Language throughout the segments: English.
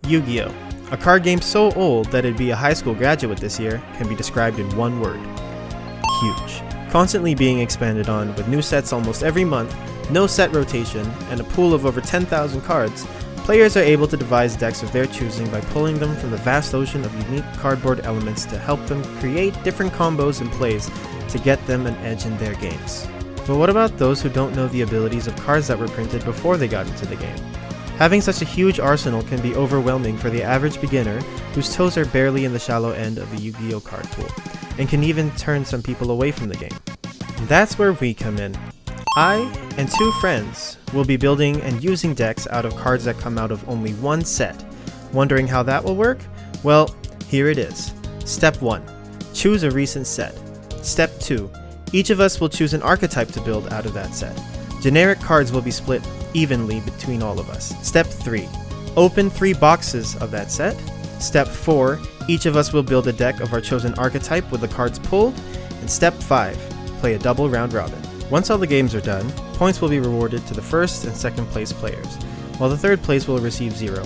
Yu-Gi-Oh! A card game so old that it'd be a high school graduate this year can be described in one word. Huge. Constantly being expanded on with new sets almost every month, no set rotation, and a pool of over 10,000 cards, players are able to devise decks of their choosing by pulling them from the vast ocean of unique cardboard elements to help them create different combos and plays to get them an edge in their games. But what about those who don't know the abilities of cards that were printed before they got into the game? Having such a huge arsenal can be overwhelming for the average beginner whose toes are barely in the shallow end of the Yu-Gi-Oh! Card pool, and can even turn some people away from the game. And that's where we come in. I and two friends will be building and using decks out of cards that come out of only one set. Wondering how that will work? Well, here it is. Step 1. Choose a recent set. Step 2. Each of us will choose an archetype to build out of that set. Generic cards will be split evenly between all of us. Step 3. Open 3 boxes of that set. Step 4. Each of us will build a deck of our chosen archetype with the cards pulled. And Step 5. Play a double round robin. Once all the games are done, points will be rewarded to the first and second place players, while the third place will receive 0.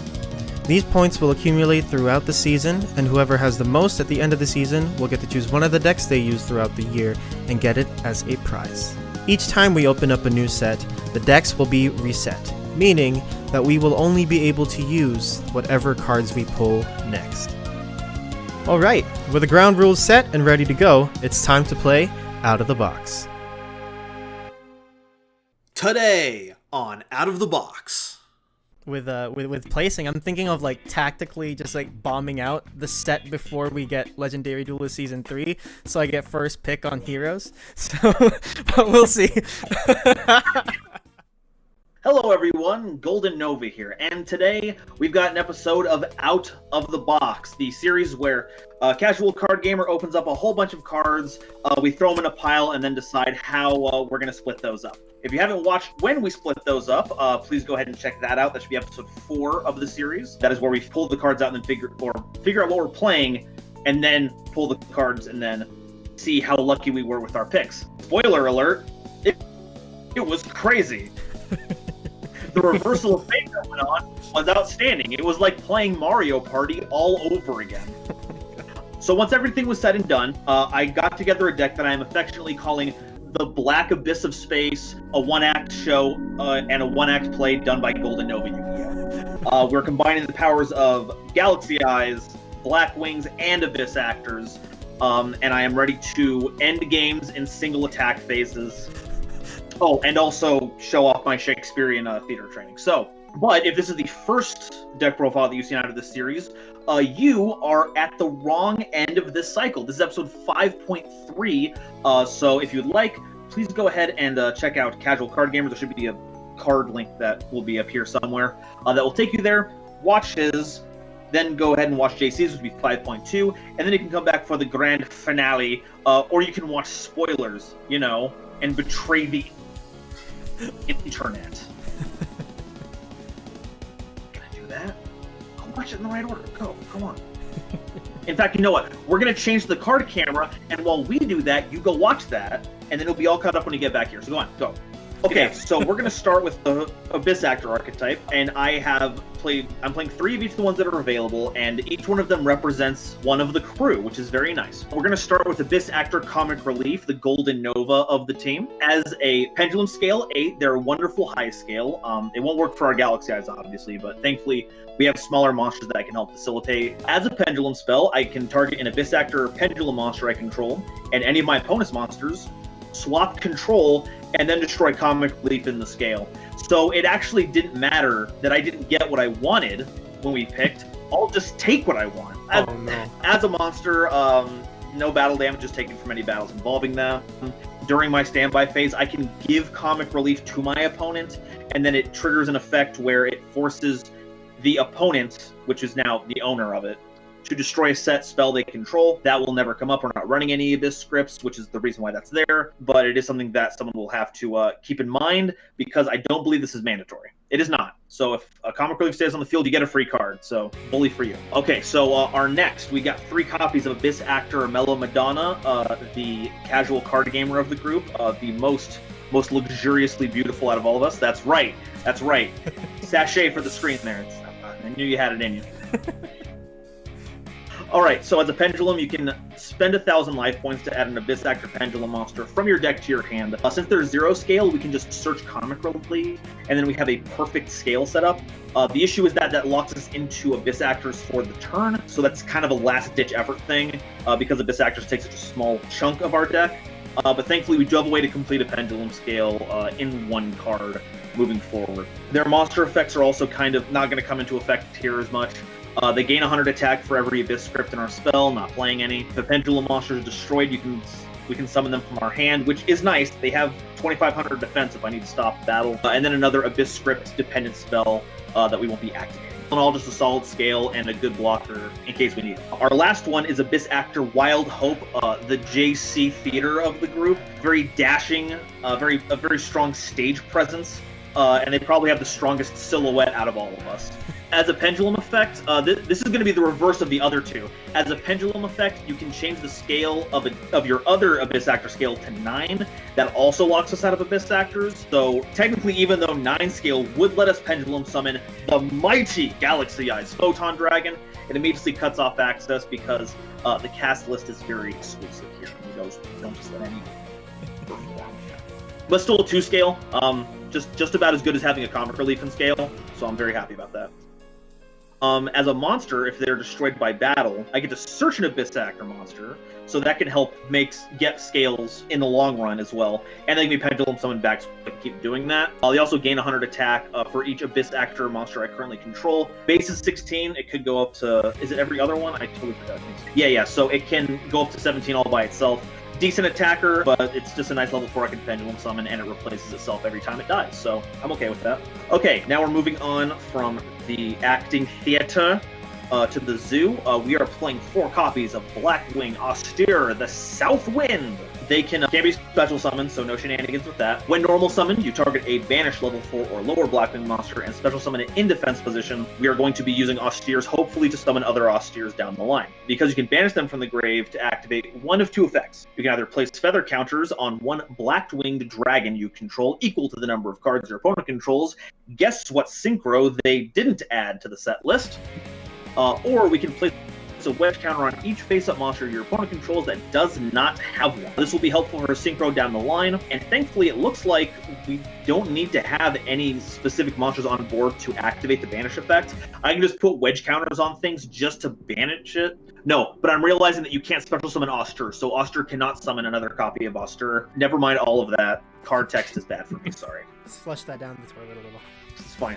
These points will accumulate throughout the season, and whoever has the most at the end of the season will get to choose one of the decks they use throughout the year and get it as a prize. Each time we open up a new set, the decks will be reset, meaning that we will only be able to use whatever cards we pull next. Alright, with the ground rules set and ready to go, it's time to play Out of the Box. Today on Out of the Box. With placing, I'm thinking of like tactically just like bombing out the set before we get Legendary Duelist Season 3, so I get first pick on heroes. So, but we'll see. Hello everyone, Golden Nova here, and today we've got an episode of Out of the Box, the series where a casual card gamer opens up a whole bunch of cards, we throw them in a pile, and then decide how we're going to split those up. If you haven't watched when we split those up, please go ahead and check that out. That should be episode 4 of the series. That is where we pull the cards out and then figure out what we're playing, and then pull the cards and then see how lucky we were with our picks. Spoiler alert, it was crazy. The reversal of fate that went on was outstanding. It was like playing Mario Party all over again. So once everything was said and done, I got together a deck that I am affectionately calling the Black Abyss of Space, a one-act show and a one-act play done by Golden Nova Yu-Gi-Oh! We're combining the powers of Galaxy Eyes, Black Wings, and Abyss Actors, and I am ready to end games in single attack phases. Oh, and also show off my Shakespearean theater training. So, but if this is the first deck profile that you've seen out of this series, you are at the wrong end of this cycle. This is episode 5.3, so if you'd like, please go ahead and check out Casual Card Gamers. There should be a card link that will be up here somewhere that will take you there. Watch his, then go ahead and watch JC's, which will be 5.2, and then you can come back for the grand finale, or you can watch spoilers, you know, and betray the internet. Can I do that? I'll watch it in the right order. Go on. In fact, you know what? We're going to change the card camera, and while we do that, you go watch that, and then it'll be all caught up when you get back here. So go on, go. Okay, so we're going to start with the Abyss Actor archetype, and I'm playing 3 of each of the ones that are available, and each one of them represents one of the crew, which is very nice. We're going to start with Abyss Actor Comic Relief, the Golden Nova of the team. As a Pendulum Scale 8, they're a wonderful high scale. It won't work for our Galaxy Eyes, obviously, but thankfully we have smaller monsters that I can help facilitate. As a Pendulum spell, I can target an Abyss Actor Pendulum monster I control, and any of my opponent's monsters, swap control, and then destroy Comic Relief in the scale. So it actually didn't matter that I didn't get what I wanted when we picked. I'll just take what I want. As a monster, no battle damage is taken from any battles involving them. During my standby phase, I can give Comic Relief to my opponent, and then it triggers an effect where it forces the opponent, which is now the owner of it, to destroy a set spell they control. That will never come up. We're not running any Abyss scripts, which is the reason why that's there, but it is something that someone will have to keep in mind, because I don't believe this is mandatory. It is not. So if a Comic Relief stays on the field, you get a free card, so bully for you. Okay, so our next, we got 3 copies of Abyss Actor Mellow Madonna, the casual card gamer of the group, the most luxuriously beautiful out of all of us. That's right. Sachet for the screen there. I knew you had it in you. Alright, so as a Pendulum, you can spend 1,000 life points to add an Abyss Actor Pendulum monster from your deck to your hand. Since there's 0 scale, we can just search comic relief, and then we have a perfect scale setup. The issue is that locks us into Abyss Actors for the turn, so that's kind of a last-ditch effort thing, because Abyss Actors take such a small chunk of our deck. But thankfully, we do have a way to complete a Pendulum scale in one card moving forward. Their monster effects are also kind of not going to come into effect here as much. They gain 100 attack for every Abyss script in our spell, not playing any. If the Pendulum monster is destroyed, we can summon them from our hand, which is nice. They have 2,500 defense if I need to stop battle. And then another Abyss script dependent spell that we won't be activating. In all, just a solid scale and a good blocker in case we need it. Our last one is Abyss Actor Wild Hope, the JC theater of the group. Very dashing, a very strong stage presence, and they probably have the strongest silhouette out of all of us. As a Pendulum effect, this is going to be the reverse of the other two. As a Pendulum effect, you can change the scale of your other Abyss Actor scale to 9. That also locks us out of Abyss Actors. So technically, even though 9 scale would let us Pendulum summon the mighty Galaxy Eyes Photon Dragon, it immediately cuts off access because the cast list is very exclusive here. You don't just let any perform. But still a 2 scale, just about as good as having a comic relief in scale. So I'm very happy about that. As a monster, if they're destroyed by battle, I get to search an Abyss Actor monster, so that can help get scales in the long run as well, and they can be Pendulum summoned back, so I can keep doing that. They also gain 100 attack for each Abyss Actor monster I currently control. Base is 16, it could go up to, is it every other one? I totally forgot. Yeah, so it can go up to 17 all by itself. Decent attacker, but it's just a nice level 4 I can Pendulum summon, and it replaces itself every time it dies, so I'm okay with that. Okay, now we're moving on from the acting theater to the zoo. We are playing 4 copies of Blackwing Austere, the South Wind. They can be special summoned, so no shenanigans with that. When normal summoned, you target a banished level 4 or lower Blackwing monster and special summon it in defense position. We are going to be using Austeres, hopefully to summon other Austeres down the line. Because you can banish them from the grave to activate one of 2 effects. You can either place feather counters on one black-winged dragon you control equal to the number of cards your opponent controls. Guess what synchro they didn't add to the set list? Or we can place a wedge counter on each face-up monster your opponent controls that does not have one. This will be helpful for synchro down the line, and thankfully it looks like we don't need to have any specific monsters on board to activate the banish effect. I can just put wedge counters on things just to banish it. No, but I'm realizing that you can't special summon Austere, so Austere cannot summon another copy of Austere. Never mind all of that. Card text is bad for me, sorry. Just flush that down the toilet a little. It's fine.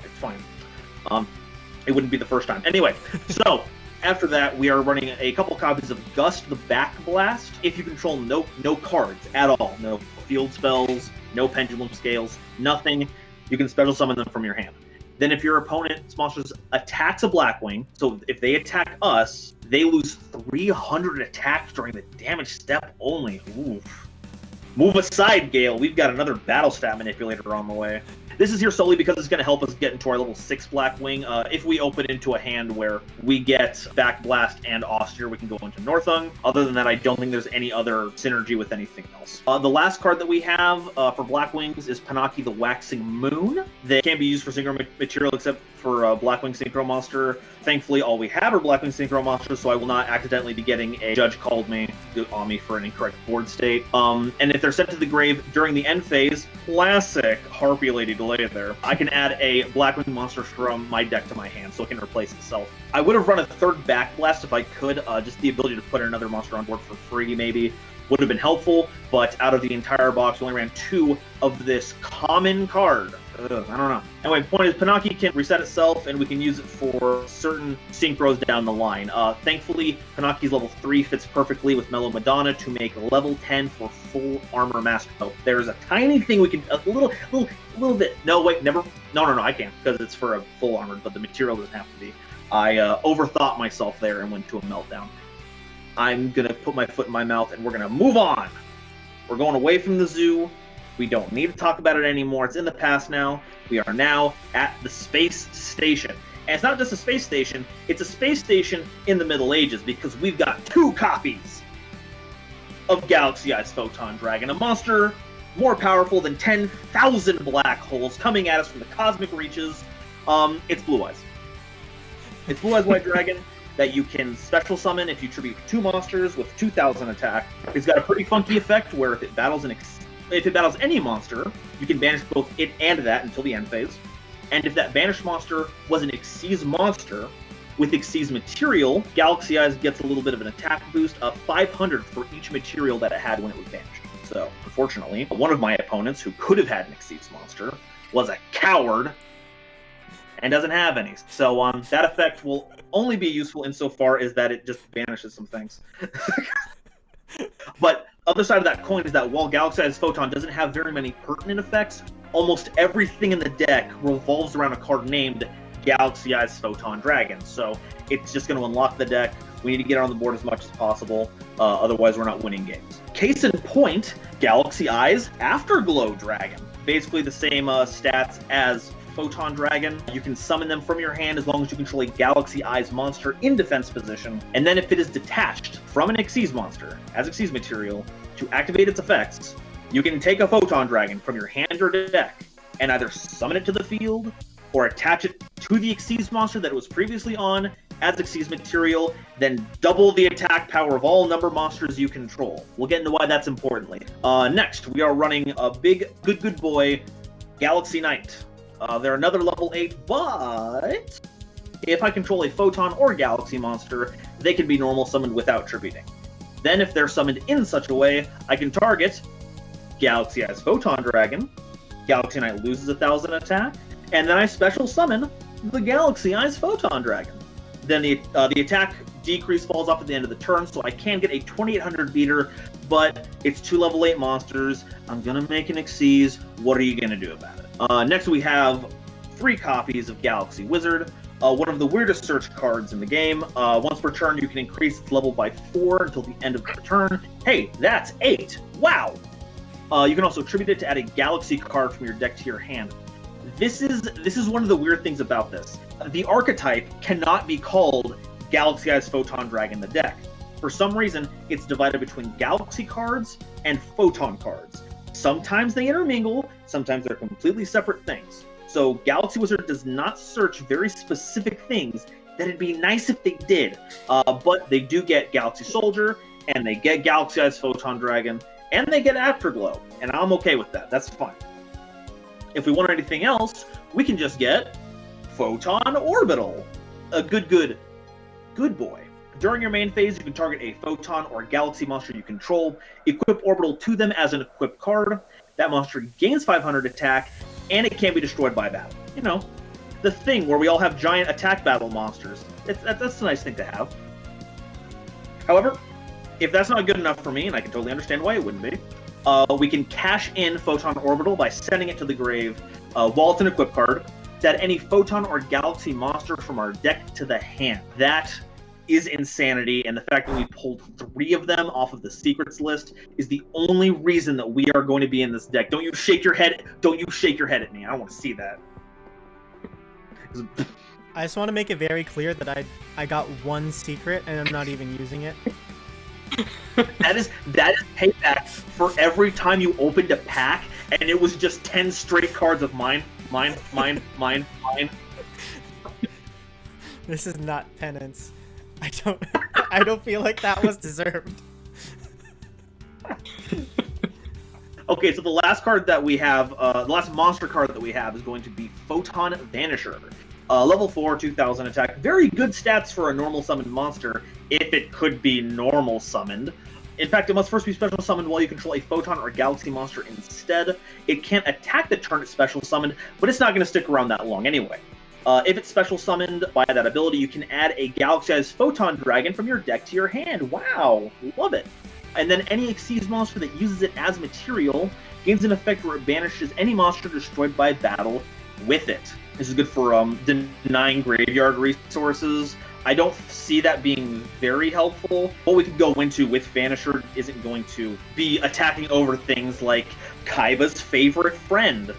It wouldn't be the first time. Anyway, so after that, we are running a couple copies of Gust the Back Blast. If you control no cards at all, no field spells, no pendulum scales, nothing, you can special summon them from your hand. Then if your opponent's monsters attacks a Blackwing, so if they attack us, they lose 300 attacks during the damage step only. Oof. Move aside, Gale. We've got another battle stat manipulator on the way. This is here solely because it's going to help us get into our level 6 Blackwing. If we open into a hand where we get Back Blast and Austere, we can go into Northung. Other than that, I don't think there's any other synergy with anything else. The last card that we have for Blackwings is Panaki the Waxing Moon. They can't be used for synchro material except for Blackwing Synchro Monster. Thankfully, all we have are Blackwing Synchro Monsters, so I will not accidentally be getting a Judge Called Me on me for an incorrect board state. And if they're sent to the grave during the end phase, classic Harpy Lady delay there, I can add a Blackwing monster from my deck to my hand, so it can replace itself. I would have run a third Back Blast if I could. Just the ability to put another monster on board for free, maybe, would have been helpful, but out of the entire box, we only ran 2 of this common card. I don't know. Anyway, point is, Panaki can reset itself, and we can use it for certain synchros down the line. Thankfully, Panaki's level 3 fits perfectly with Mellow Madonna to make level 10 for full armor master. So there's a tiny thing we can, a little bit. No, wait, never. No, I can't, because it's for a full armor, but the material doesn't have to be. I overthought myself there and went to a meltdown. I'm gonna put my foot in my mouth, and we're gonna move on. We're going away from the zoo. We don't need to talk about it anymore. It's in the past now. We are now at the space station. And it's not just a space station, it's a space station in the Middle Ages, because we've got 2 copies of Galaxy Eyes Photon Dragon, a monster more powerful than 10,000 black holes coming at us from the cosmic reaches. It's Blue Eyes. It's Blue Eyes White Dragon that you can special summon if you tribute 2 monsters with 2,000 attack. It's got a pretty funky effect where if it battles any monster, you can banish both it and that until the end phase. And if that banished monster was an Xyz monster, with Xyz material, Galaxy Eyes gets a little bit of an attack boost of 500 for each material that it had when it was banished. So, unfortunately, one of my opponents who could have had an Xyz monster was a coward and doesn't have any. So that effect will only be useful insofar as that it just banishes some things. But other side of that coin is that while Galaxy Eyes Photon doesn't have very many pertinent effects, almost everything in the deck revolves around a card named Galaxy Eyes Photon Dragon. So it's just going to unlock the deck. We need to get it on the board as much as possible. Otherwise, we're not winning games. Case in point, Galaxy Eyes Afterglow Dragon. Basically the same stats as Photon Dragon. You can summon them from your hand as long as you control a Galaxy Eyes monster in defense position. And then if it is detached from an Xyz monster as Xyz material to activate its effects, you can take a Photon Dragon from your hand or deck and either summon it to the field or attach it to the Xyz monster that it was previously on as Xyz material, then double the attack power of all number monsters you control. We'll get into why that's important later. Next, we are running a big, good boy, Galaxy Knight. They're another level 8, but if I control a Photon or Galaxy monster, they can be normal summoned without tributing. Then if they're summoned in such a way, I can target Galaxy Eyes Photon Dragon, Galaxy Knight loses 1,000 attack, and then I special summon the Galaxy Eyes Photon Dragon. Then the attack decrease falls off at the end of the turn, so I can get a 2,800 beater, but it's 2 level 8 monsters. I'm gonna make an Xyz. What are you gonna do about it? Next we have 3 copies of Galaxy Wizard, one of the weirdest search cards in the game. Once per turn, you can increase its level by 4 until the end of the turn. Hey, that's 8! Wow! You can also tribute it to add a Galaxy card from your deck to your hand. This is one of the weird things about this. The archetype cannot be called Galaxy Eyes Photon Dragon the deck. For some reason, it's divided between Galaxy cards and Photon cards. Sometimes they intermingle, sometimes they're completely separate things. So Galaxy Wizard does not search very specific things that it'd be nice if they did. But they do get Galaxy Soldier, and they get Galaxy Eyes Photon Dragon, and they get Afterglow, and I'm okay with that. That's fine. If we want anything else, we can just get Photon Orbital. A good boy. During your main phase, you can target a Photon or Galaxy monster you control, equip Orbital to them as an equipped card. That monster gains 500 attack, and it can't be destroyed by battle. You know, the thing where we all have giant attack battle monsters. That's a nice thing to have. However, if that's not good enough for me, and I can totally understand why it wouldn't be, we can cash in Photon Orbital by sending it to the grave while it's an equip card to add any Photon or Galaxy monster from our deck to the hand. That is insanity, and the fact that we pulled 3 of them off of the secrets list is the only reason that we are going to be in this deck. Don't you shake your head at me. I don't want to see that. I just want to make it very clear that I got 1 secret and I'm not even using it. That is payback for every time you opened a pack and it was just 10 straight cards of mine. This is not penance. I don't feel like that was deserved. Okay, so the last card that we have, the last monster card that we have is going to be Photon Vanisher. Level 4, 2,000 attack. Very good stats for a normal summoned monster, if it could be normal summoned. In fact, it must first be special summoned while you control a Photon or Galaxy monster instead. It can't attack the turn it's special summoned, but it's not going to stick around that long anyway. If it's special summoned by that ability, you can add a Galaxy Eyes Photon Dragon from your deck to your hand. Wow, love it. And then any Xyz monster that uses it as material gains an effect where it banishes any monster destroyed by battle with it. This is good for denying graveyard resources. I don't see that being very helpful. What we could go into with Vanisher isn't going to be attacking over things like Kaiba's favorite friend,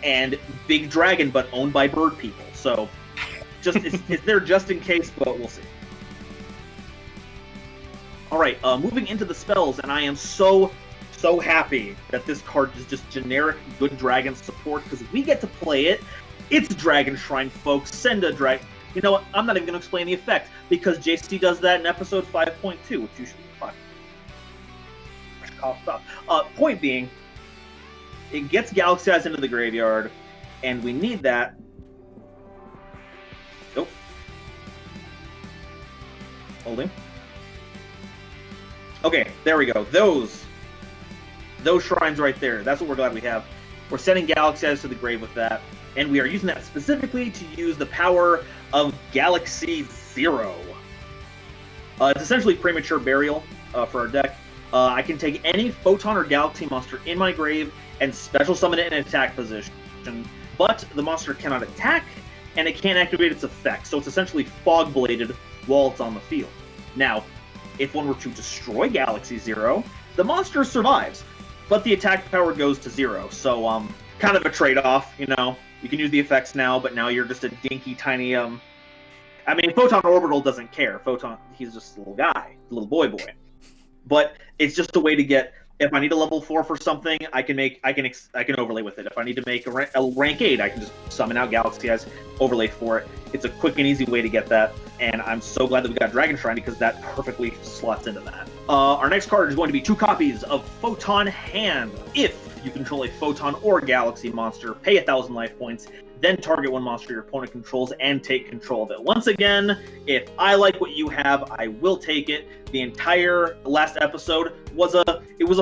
and Big Dragon, but owned by bird people. So, it's there just in case, but we'll see. All right, moving into the spells, and I am so happy that this card is just generic good dragon support because we get to play it. It's Dragon Shrine, folks. Send a You know what? I'm not even going to explain the effect, because JC does that in episode 5.2, which you should point being, it gets Galaxy Eyes into the graveyard, and we need that. Nope. Holding. Okay, there we go. Those shrines right there. That's what we're glad we have. We're sending Galaxy Eyes to the grave with that, and we are using that specifically to use the power of Galaxy Zero. It's essentially premature burial for our deck. I can take any Photon or Galaxy monster in my grave and special summon it in an attack position, but the monster cannot attack, and it can't activate its effect, so it's essentially fog-bladed while it's on the field. Now, if one were to destroy Galaxy Zero, the monster survives, but the attack power goes to 0, so kind of a trade-off, you know? You can use the effects now, but now you're just a dinky, tiny, I mean, Photon Orbital doesn't care. Photon, he's just a little guy, a little boy. But it's just a way to get. If I need a level 4 for something, I can overlay with it. If I need to make a rank 8, I can just summon out Galaxy Eyes, overlay for it. It's a quick and easy way to get that, and I'm so glad that we got Dragon Shrine, because that perfectly slots into that. Our next card is going to be 2 copies of Photon Hand. If you control a Photon or Galaxy monster, pay 1,000 life points, then target one monster your opponent controls and take control of it. Once again, if I like what you have, I will take it. The entire last episode was a farce. It was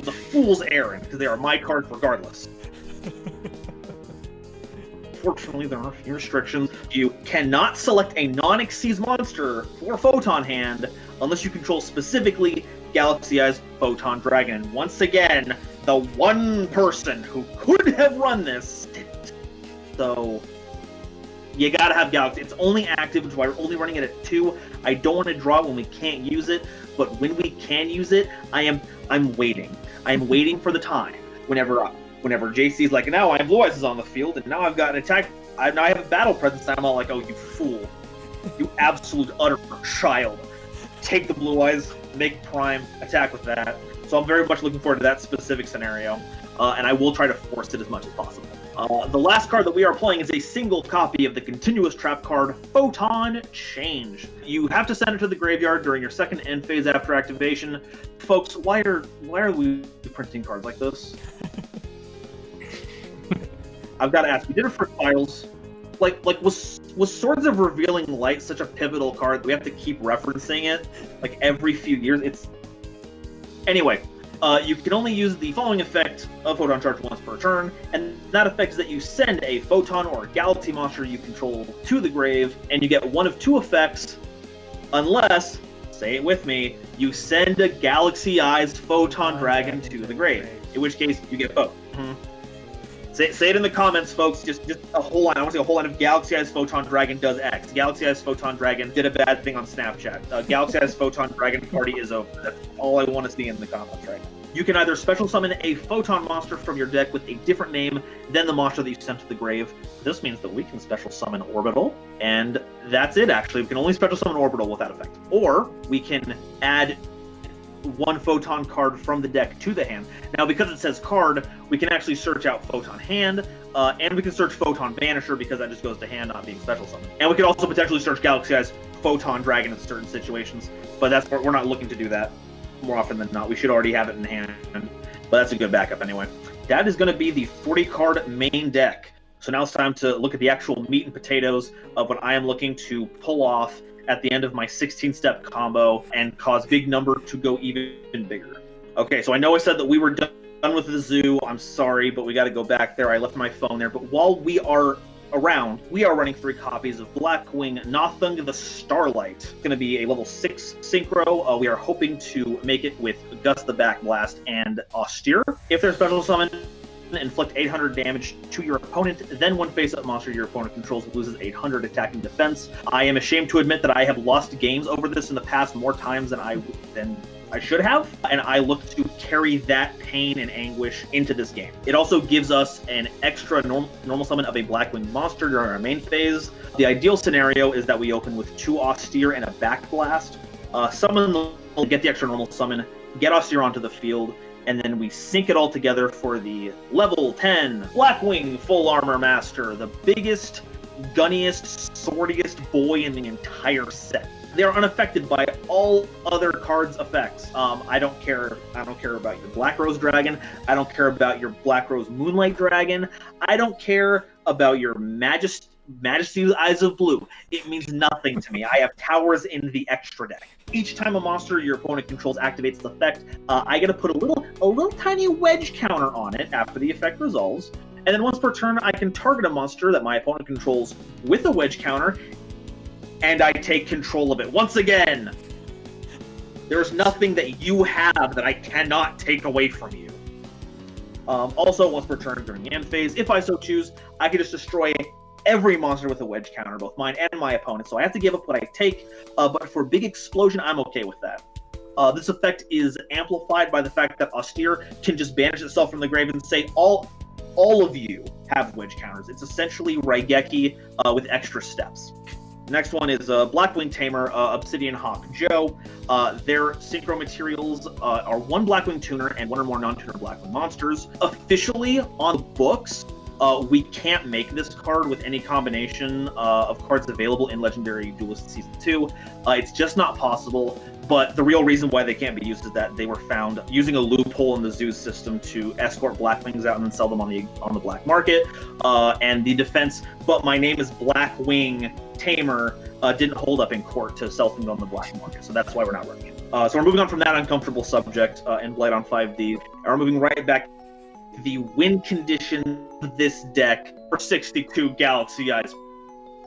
a fool's errand, because they are my cards regardless. Fortunately, there are a few restrictions. You cannot select a non-Xyz monster for Photon Hand unless you control specifically Galaxy Eyes Photon Dragon. And once again, the one person who could have run this didn't. So, you gotta have Galaxy. It's only active, which is why we're only running it at 2. I don't want to draw it when we can't use it, but when we can use it, I'm waiting. I'm waiting for the time. Whenever JC's like, now I have Blue Eyes on the field, and now I've got an attack. Now I have a battle presence. I'm all like, oh, you fool. You absolute utter child. Take the Blue Eyes, make Prime, attack with that. So I'm very much looking forward to that specific scenario, and I will try to force it as much as possible. The last card that we are playing is a single copy of the continuous trap card, Photon Change. You have to send it to the graveyard during your second end phase after activation. Folks, why are we printing cards like this? I've got to ask, we did it for Files. Was Swords of Revealing Light such a pivotal card that we have to keep referencing it like every few years? Anyway, you can only use the following effect of Photon Charge once per turn, and that effect is that you send a Photon or Galaxy monster you control to the grave, and you get one of 2 effects, unless, say it with me, you send a Galaxy Eyes Photon Dragon to the grave, in which case you get both. Say it in the comments, folks. Just a whole line. I want to see a whole line of Galaxy Eyes Photon Dragon does X. Galaxy Eyes Photon Dragon did a bad thing on Snapchat. Galaxy Eyes Photon Dragon party is over. That's all I want to see in the comments right now. You can either special summon a Photon monster from your deck with a different name than the monster that you sent to the grave. This means that we can special summon Orbital, and that's it, actually. We can only special summon Orbital with that effect. Or we can add one Photon card from the deck to the hand. Now, because it says card, we can actually search out Photon Hand, and we can search Photon Banisher, because that just goes to hand, not being special summoned. And we could also potentially search Galaxy Eyes Photon Dragon in certain situations, but we're not looking to do that more often than not. We should already have it in hand, but that's a good backup anyway. That is going to be the 40-card main deck. So now it's time to look at the actual meat and potatoes of what I am looking to pull off at the end of my 16-step combo and cause Big Number to go even bigger. Okay, so I know I said that we were done with the zoo. I'm sorry, but we got to go back there. I left my phone there. But while we are around, we are running 3 copies of Blackwing Nothung the Starlight. It's going to be a level 6 synchro. We are hoping to make it with Gus the Backblast and Austere. If they're special summon, inflict 800 damage to your opponent, then one face-up monster your opponent controls loses 800 attacking defense. I am ashamed to admit that I have lost games over this in the past more times than I should have, and I look to carry that pain and anguish into this game. It also gives us an extra normal summon of a Blackwing monster during our main phase. The ideal scenario is that we open with 2 Austere and a Backblast. Get the extra normal summon, get Austere onto the field, and then we sync it all together for the level 10 Blackwing Full Armor Master, the biggest gunniest, swordiest boy in the entire set. They are unaffected by all other cards' effects. I don't care about your Black Rose Dragon. I don't care about your Black Rose Moonlight Dragon. I don't care about your Majesty's Eyes of Blue. It means nothing to me. I have towers in the extra deck. Each time a monster your opponent controls activates the effect, I get to put a little tiny wedge counter on it after the effect resolves. And then once per turn, I can target a monster that my opponent controls with a wedge counter, and I take control of it. Once again, there's nothing that you have that I cannot take away from you. Also, once per turn during the end phase, if I so choose, I can just destroy every monster with a wedge counter, both mine and my opponent. So I have to give up what I take, but for Big Explosion, I'm okay with that. This effect is amplified by the fact that Austere can just banish itself from the grave and say, all of you have wedge counters. It's essentially Raigeki with extra steps. Next one is Blackwing Tamer, Obsidian Hawk Joe. Their synchro materials are one Blackwing Tuner and one or more non-tuner Blackwing monsters. Officially, on the books, we can't make this card with any combination of cards available in Legendary Duelist Season 2. It's just not possible, but the real reason why they can't be used is that they were found using a loophole in the Zeus system to escort Blackwings out and then sell them on the black market. And the defense, but my name is Blackwing Tamer, didn't hold up in court to sell things on the black market, so that's why we're not running it. So we're moving on from that uncomfortable subject in Blight on 5D, and we're moving right back to the win condition of this deck for 62 Galaxy Eyes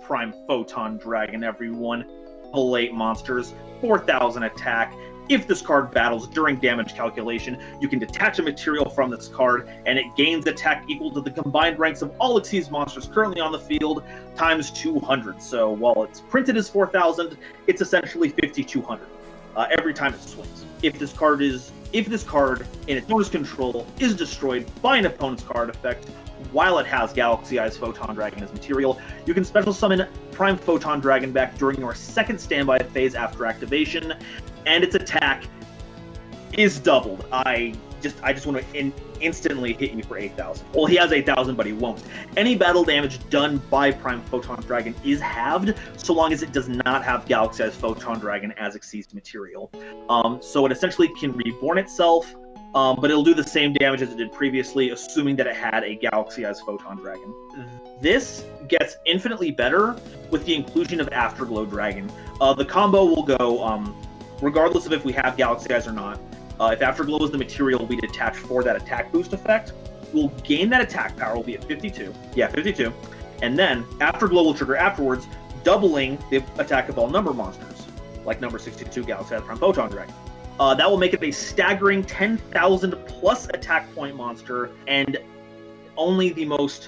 Prime Photon Dragon, everyone. Level 8 monsters, 4,000 attack. If this card battles during damage calculation, you can detach a material from this card, and it gains attack equal to the combined ranks of all Xyz monsters currently on the field, times 200. So while it's printed as 4,000, it's essentially 5,200 every time it swings. If this card in its opponent's control is destroyed by an opponent's card effect, while it has Galaxy Eyes Photon Dragon as material, you can special summon Prime Photon Dragon back during your second standby phase after activation, and its attack is doubled. I just want to instantly hit you for 8,000. Well, he has 8,000, but he won't. Any battle damage done by Prime Photon Dragon is halved, so long as it does not have Galaxy Eyes Photon Dragon as Xyz material. So it essentially can reborn itself, but it'll do the same damage as it did previously, assuming that it had a Galaxy Eyes Photon Dragon. This gets infinitely better with the inclusion of Afterglow Dragon. The combo will go, regardless of if we have Galaxy Eyes or not. If Afterglow is the material we detach for that attack boost effect, we'll gain that attack power, will be at 52. Yeah, 52. And then Afterglow will trigger afterwards, doubling the attack of all number monsters, like number 62 Galaxy Eyes Prime Photon Dragon. That will make it a staggering 10,000 plus attack point monster, and only the most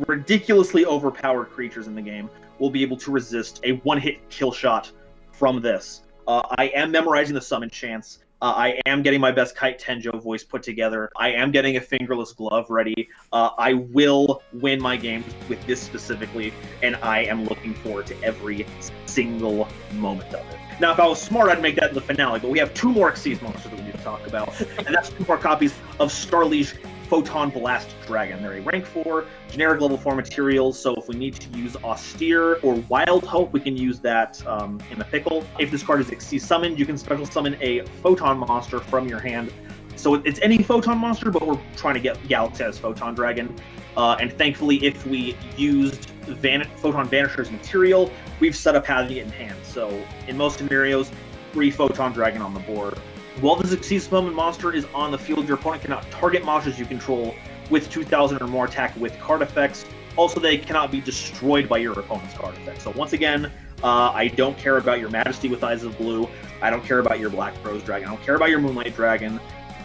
ridiculously overpowered creatures in the game will be able to resist a one-hit kill shot from this. I am memorizing the summon chants. I am getting my best Kite Tenjo voice put together. I am getting a fingerless glove ready. I will win my games with this specifically, and I am looking forward to every single moment of it. Now, if I was smart, I'd make that the finale, but we have two more Xyz monsters that we need to talk about, and that's two more copies of Starliege Photon Blast Dragon. They're a rank 4, generic level 4 materials, so if we need to use Austere or Wild Hope, we can use that in a pickle. If this card is Xyz summoned, you can special summon a Photon monster from your hand. So it's any Photon monster, but we're trying to get Galaxy Eyes Photon Dragon. And thankfully, if we used Photon Vanisher's material, we've set up having it in hand. So in most scenarios, 3 Photon Dragon on the board. While this Xyz summoned monster is on the field, your opponent cannot target monsters you control with 2,000 or more attack with card effects. Also, they cannot be destroyed by your opponent's card effects. So once again, I don't care about your Majesty with Eyes of Blue. I don't care about your Black Rose Dragon. I don't care about your Moonlight Dragon.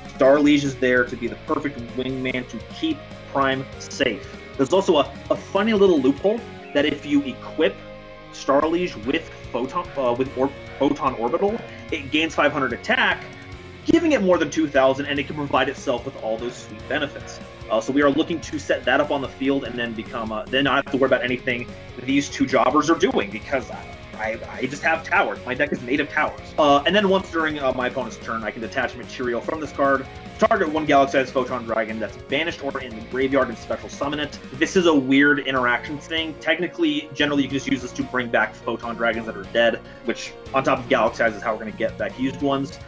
Starliege is there to be the perfect wingman to keep Prime safe. There's also a funny little loophole that if you equip Starliege with Photon Orbital, it gains 500 attack, giving it more than 2,000, and it can provide itself with all those sweet benefits. So we are looking to set that up on the field and then then not have to worry about anything these two jobbers are doing, because I just have towers. My deck is made of towers. And then once during my opponent's turn, I can detach material from this card Target one Galaxy-sized Photon Dragon that's banished or in the graveyard and special summon it. This is a weird interaction thing. Technically, generally, you can just use this to bring back Photon Dragons that are dead, which on top of Galaxy-size is how we're going to get back used ones.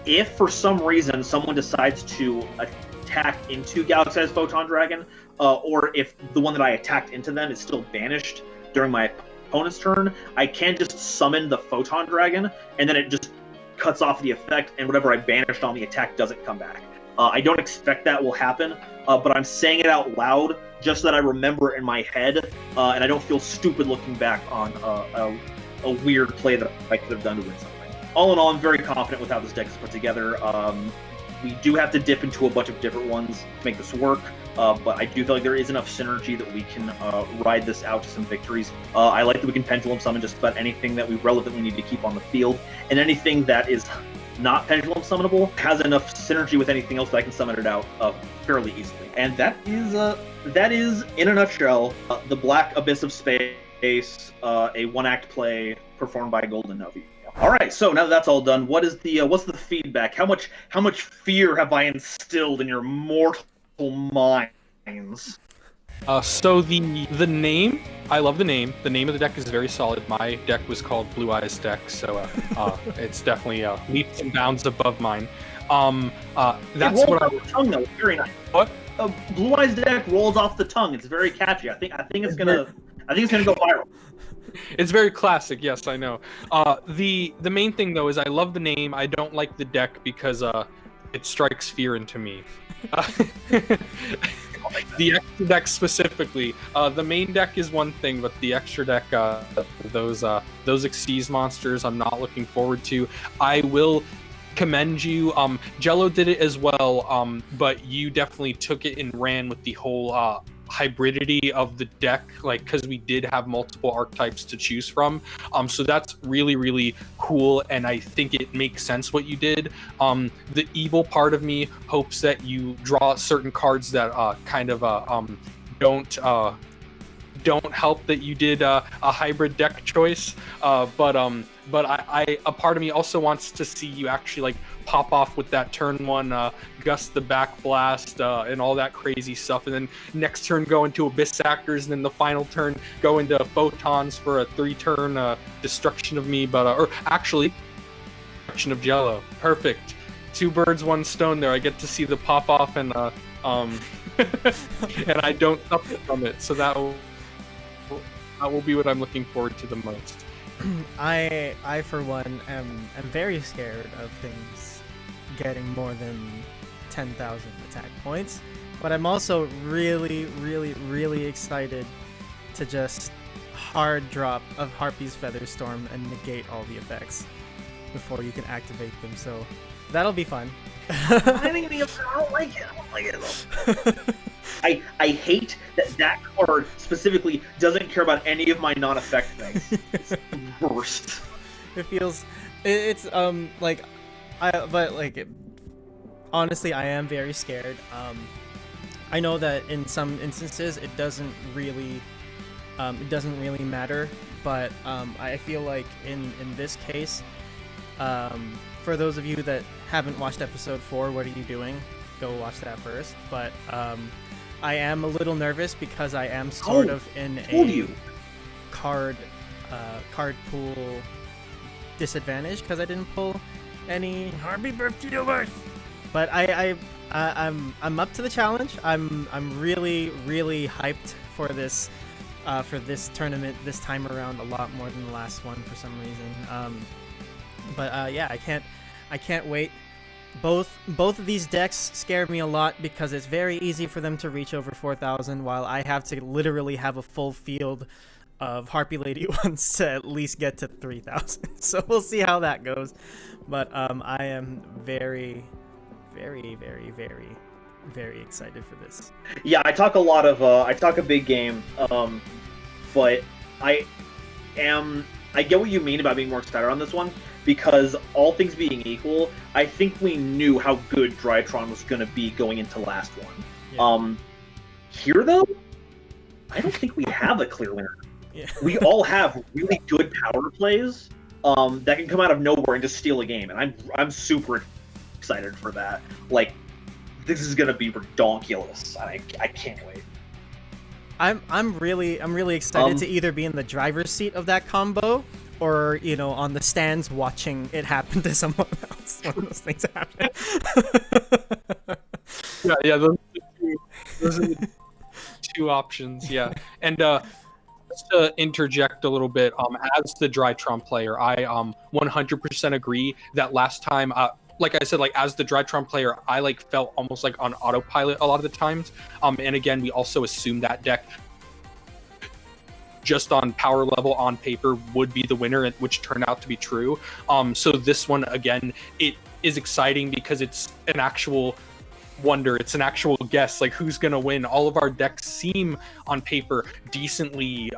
If for some reason someone decides to attack into Galaxy-sized Photon Dragon, or if the one that I attacked into them is still banished during my opponent's turn, I can just summon the Photon Dragon, and then it just cuts off the effect, and whatever I banished on the attack doesn't come back. I don't expect that will happen, but I'm saying it out loud just so that I remember in my head, and I don't feel stupid looking back on a weird play that I could have done to win something. All in all, I'm very confident with how this deck is put together. We do have to dip into a bunch of different ones to make this work, but I do feel like there is enough synergy that we can ride this out to some victories. I like that we can pendulum summon just about anything that we relevantly need to keep on the field, and anything that is not pendulum summonable has enough synergy with anything else that I can summon it out fairly easily. And that is in a nutshell, the Black Abyss of Space, a one-act play performed by Golden Novi. All right, so now that that's all done, what's the feedback? How much fear have I instilled in your mortal minds? So the name, I love the name. The name of the deck is very solid. My deck was called Blue Eyes deck, so it's definitely leaps and bounds above mine. That's what I. Off the tongue though, very nice. What? Blue Eyes deck rolls off the tongue. It's very catchy. I think it's gonna go viral. It's very classic, yes, I know. The main thing though is I love the name. I don't like the deck because it strikes fear into me. The extra deck specifically. The main deck is one thing, but the extra deck, those Xyz monsters, I'm not looking forward to. I will commend you. Jello did it as well, but you definitely took it and ran with the whole hybridity of the deck, like, because we did have multiple archetypes to choose from, so that's really, really cool, and I think it makes sense what you did. The evil part of me hopes that you draw certain cards that kind of don't help that you did a hybrid deck choice, but a part of me also wants to see you actually like pop off with that turn one Gust the Back Blast and all that crazy stuff, and then next turn go into Abyss Actors, and then the final turn go into Photons for a 3-turn destruction of me, but or actually destruction of Jello. Perfect. 2 birds, 1 stone there. I get to see the pop off, and and I don't suffer from it, so that will be what I'm looking forward to the most. I for one am very scared of things getting more than 10,000 attack points, but I'm also really, really, really excited to just hard drop of Harpy's Featherstorm and negate all the effects before you can activate them. So that'll be fun. I don't like it. I hate that card specifically doesn't care about any of my non-effect things. It's the worst. It's like, honestly, I am very scared. I know that in some instances it doesn't really matter, but I feel like in this case, for those of you that haven't watched episode 4, what are you doing? Go watch that first. But I am a little nervous because I am sort of in a card pool disadvantage because I didn't pull any Harpy Birthday. But I'm up to the challenge. I'm really, really hyped for this tournament this time around a lot more than the last one for some reason. Yeah, I can't wait. Both of these decks scare me a lot because it's very easy for them to reach over 4,000, while I have to literally have a full field of Harpy Lady ones to at least get to 3,000. So we'll see how that goes. But I am very, very, very, very, very excited for this. Yeah, I talk a big game, but I get what you mean about being more excited on this one, because all things being equal, I think we knew how good Drytron was going to be going into last one. Yeah. Here though, I don't think we have a clear winner. Yeah. We all have really good power plays that can come out of nowhere and just steal a game, and I'm super excited for that. Like, this is gonna be redonkulous. I can't wait. I'm really excited to either be in the driver's seat of that combo, or on the stands watching it happen to someone else. One of those things happen. Yeah. Those are the two options. Yeah, and just to interject a little bit, as the Drytron player, I 100% agree that last time, like I said, like as the Drytron player, I felt almost like on autopilot a lot of the times. And again, we also assumed that deck just on power level on paper would be the winner, which turned out to be true. So this one, again, it is exciting because it's an actual wonder. It's an actual guess, like who's gonna win. All of our decks seem on paper decently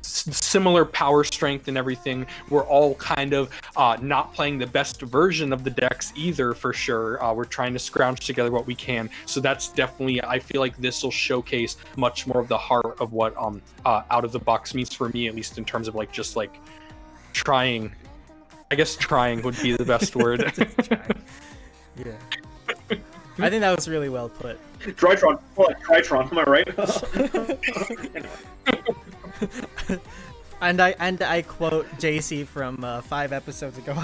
similar power strength and everything. We're all kind of not playing the best version of the decks either, for sure. We're trying to scrounge together what we can. So that's definitely, I feel like this will showcase much more of the heart of what out of the box means for me, at least in terms of just trying. I guess trying would be the best word. Yeah. I think that was really well put. Drytron, am I right? And I quote JC from 5 episodes ago.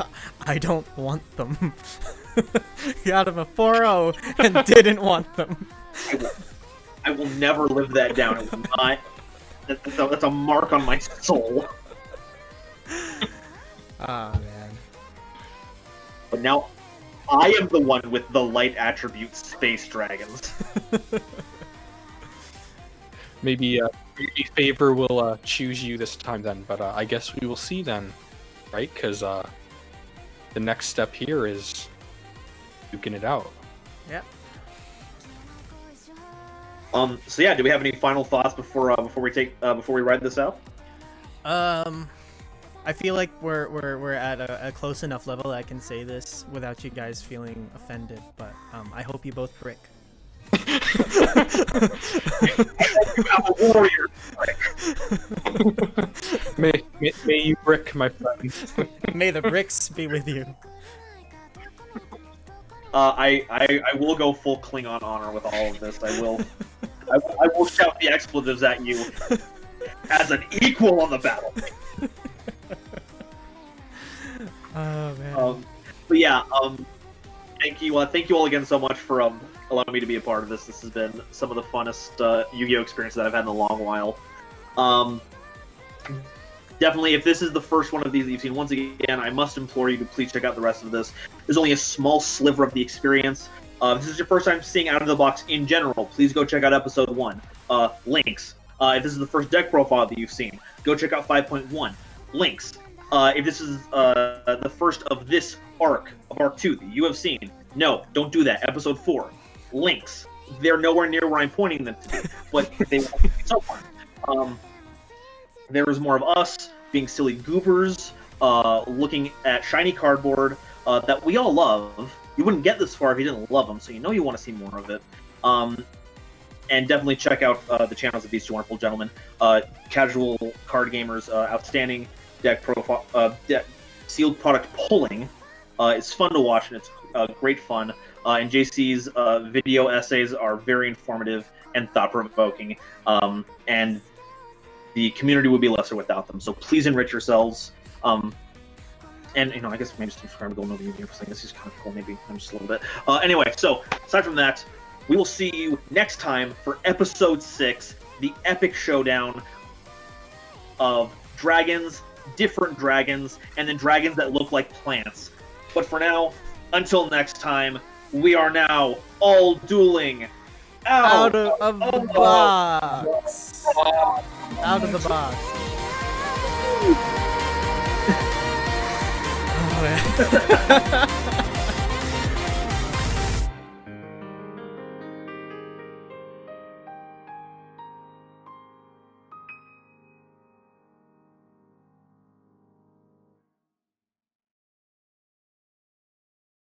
I don't want them. He got him a 4-0 and didn't want them. I will never live that down. It will not. That's a mark on my soul. Oh man. But now, I am the one with the light attribute Space Dragons. Maybe Favor will choose you this time then, but I guess we will see then, right? Because the next step here is duking it out. Yep. So yeah, do we have any final thoughts before we ride this out? I feel like we're at a close enough level that I can say this without you guys feeling offended, but I hope you both brick. I'm a warrior. May you brick, my friend. May the bricks be with you. I will go full Klingon honor with all of this. I will shout the expletives at you as an equal on the battle. Oh man. But yeah, thank you all again so much for allowing me to be a part of this. This has been some of the funnest Yu-Gi-Oh experience that I've had in a long while. Definitely, if this is the first one of these that you've seen, once again, I must implore you to please check out the rest of this. There's only a small sliver of the experience. If this is your first time seeing Out of the Box in general, please go check out episode 1. Links. If this is the first deck profile that you've seen, go check out 5.1. Links. If this is the first of this arc, of Arc 2 that you have seen, no, don't do that. Episode 4. Links. They're nowhere near where I'm pointing them to be, but they will be somewhere. There is more of us being silly goobers, looking at shiny cardboard that we all love. You wouldn't get this far if you didn't love them, so you know you want to see more of it. And definitely check out the channels of these two wonderful gentlemen. Casual Card Gamers, outstanding deck profile, sealed product pulling. It's fun to watch, and it's great fun. And JC's video essays are very informative and thought-provoking. And the community would be lesser without them. So please enrich yourselves. And I guess maybe subscribe to Golden Nova Yu-Gi-Oh! I guess he's kind of cool. Maybe I'm just a little bit. Anyway, so aside from that, we will see you next time for episode 6, the epic showdown of dragons, different dragons, and then dragons that look like plants. But for now, until next time, we are now all dueling out of the box. Out of the box. Oh, man.